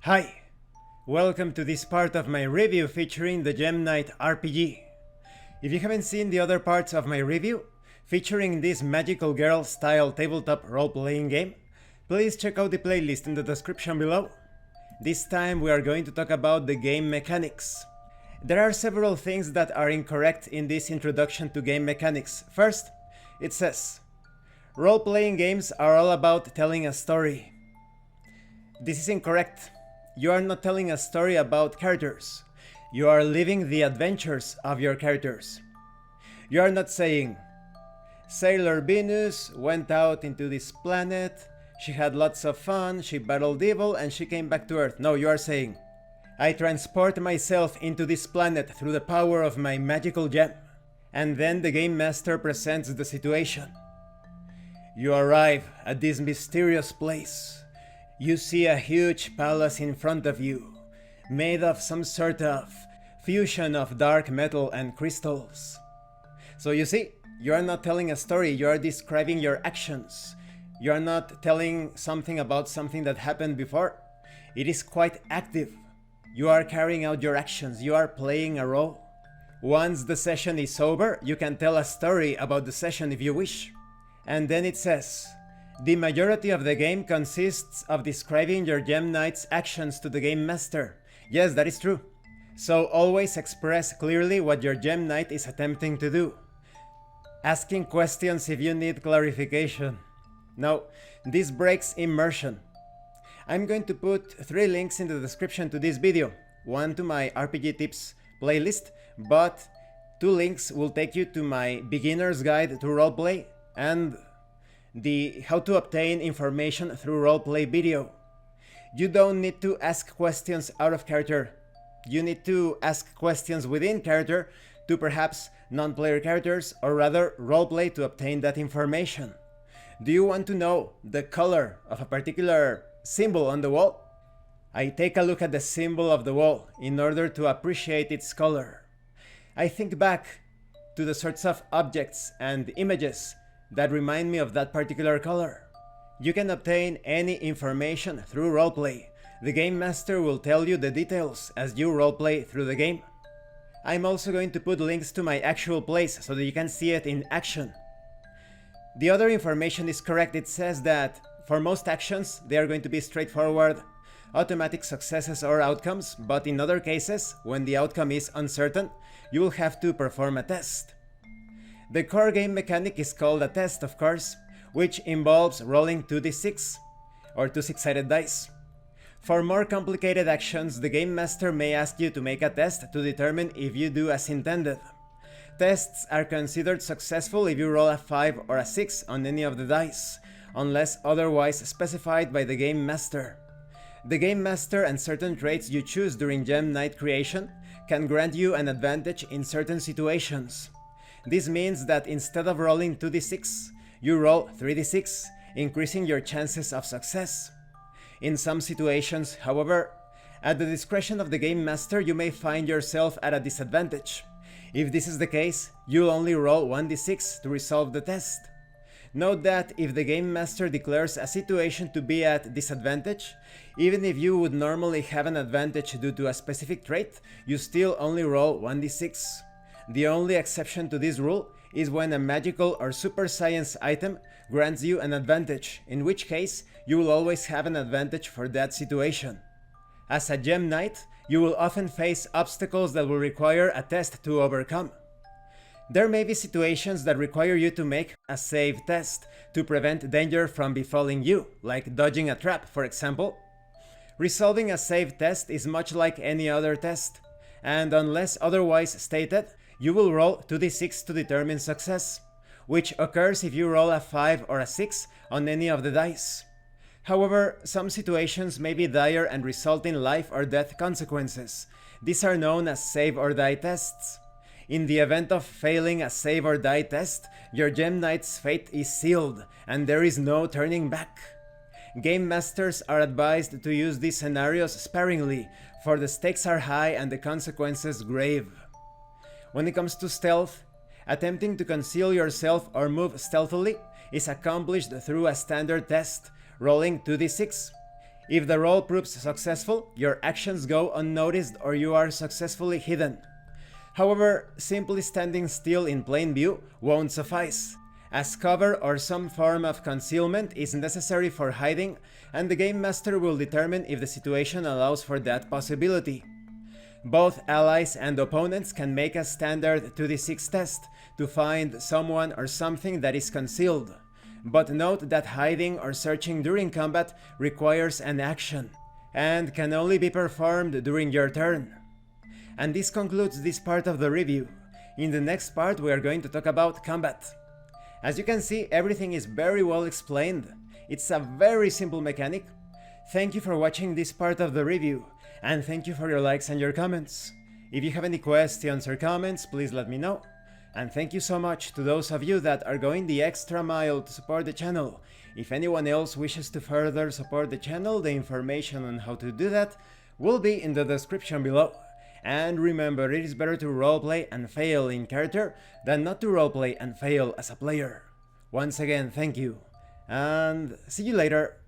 Hi! Welcome to this part of my review featuring the Gemknight RPG. If you haven't seen the other parts of my review, featuring this magical girl style tabletop role-playing game, please check out the playlist in the description below. This time we are going to talk about the game mechanics. There are several things that are incorrect in this introduction to game mechanics. First, it says, role-playing games are all about telling a story. This is incorrect. You are not telling a story about characters. You are living the adventures of your characters. You are not saying, Sailor Venus went out into this planet, she had lots of fun, she battled evil, and she came back to Earth. No, you are saying, I transport myself into this planet through the power of my magical gem. And then the game master presents the situation. You arrive at this mysterious place. You see a huge palace in front of you, made of some sort of fusion of dark metal and crystals. So you see, you are not telling a story, you are describing your actions. You are not telling something about something that happened before. It is quite active. You are carrying out your actions, you are playing a role. Once the session is over, you can tell a story about the session if you wish. And then it says, the majority of the game consists of describing your Gemknight's actions to the game master. Yes, that is true. So always express clearly what your Gemknight is attempting to do. Asking questions if you need clarification. No, this breaks immersion. I'm going to put 3 links in the description to this video. One to my RPG tips playlist, but 2 links will take you to my beginner's guide to roleplay and the how to obtain information through roleplay video. You don't need to ask questions out of character. You need to ask questions within character to perhaps non-player characters, or rather roleplay to obtain that information. Do you want to know the color of a particular symbol on the wall? I take a look at the symbol of the wall in order to appreciate its color. I think back to the sorts of objects and images that remind me of that particular color. You can obtain any information through roleplay. The game master will tell you the details as you roleplay through the game. I'm also going to put links to my actual plays so that you can see it in action. The other information is correct. It says that for most actions, they are going to be straightforward, automatic successes or outcomes, but in other cases, when the outcome is uncertain, you will have to perform a test. The core game mechanic is called a test, of course, which involves rolling 2d6 or 2 6-sided dice. For more complicated actions, the game master may ask you to make a test to determine if you do as intended. Tests are considered successful if you roll a 5 or a 6 on any of the dice, unless otherwise specified by the game master. The game master and certain traits you choose during Gemknight creation can grant you an advantage in certain situations. This means that instead of rolling 2d6, you roll 3d6, increasing your chances of success. In some situations, however, at the discretion of the game master, you may find yourself at a disadvantage. If this is the case, you'll only roll 1d6 to resolve the test. Note that if the game master declares a situation to be at disadvantage, even if you would normally have an advantage due to a specific trait, you still only roll 1d6. The only exception to this rule is when a magical or super science item grants you an advantage, in which case you will always have an advantage for that situation. As a Gemknight, you will often face obstacles that will require a test to overcome. There may be situations that require you to make a save test to prevent danger from befalling you, like dodging a trap, for example. Resolving a save test is much like any other test, and unless otherwise stated, you will roll 2d6 to determine success, which occurs if you roll a 5 or a 6 on any of the dice. However, some situations may be dire and result in life or death consequences. These are known as save or die tests. In the event of failing a save or die test, your Gemknight's fate is sealed, and there is no turning back. Game masters are advised to use these scenarios sparingly, for the stakes are high and the consequences grave. When it comes to stealth, attempting to conceal yourself or move stealthily is accomplished through a standard test, rolling 2d6. If the roll proves successful, your actions go unnoticed or you are successfully hidden. However, simply standing still in plain view won't suffice, as cover or some form of concealment is necessary for hiding, and the Game Master will determine if the situation allows for that possibility. Both allies and opponents can make a standard 2d6 test to find someone or something that is concealed, but note that hiding or searching during combat requires an action, and can only be performed during your turn. And this concludes this part of the review. In the next part we are going to talk about combat. As you can see, everything is very well explained. It's a very simple mechanic. Thank you for watching this part of the review, and thank you for your likes and your comments. If you have any questions or comments, please let me know. And thank you so much to those of you that are going the extra mile to support the channel. If anyone else wishes to further support the channel, the information on how to do that will be in the description below. And remember, it is better to roleplay and fail in character than not to roleplay and fail as a player. Once again, thank you, and see you later.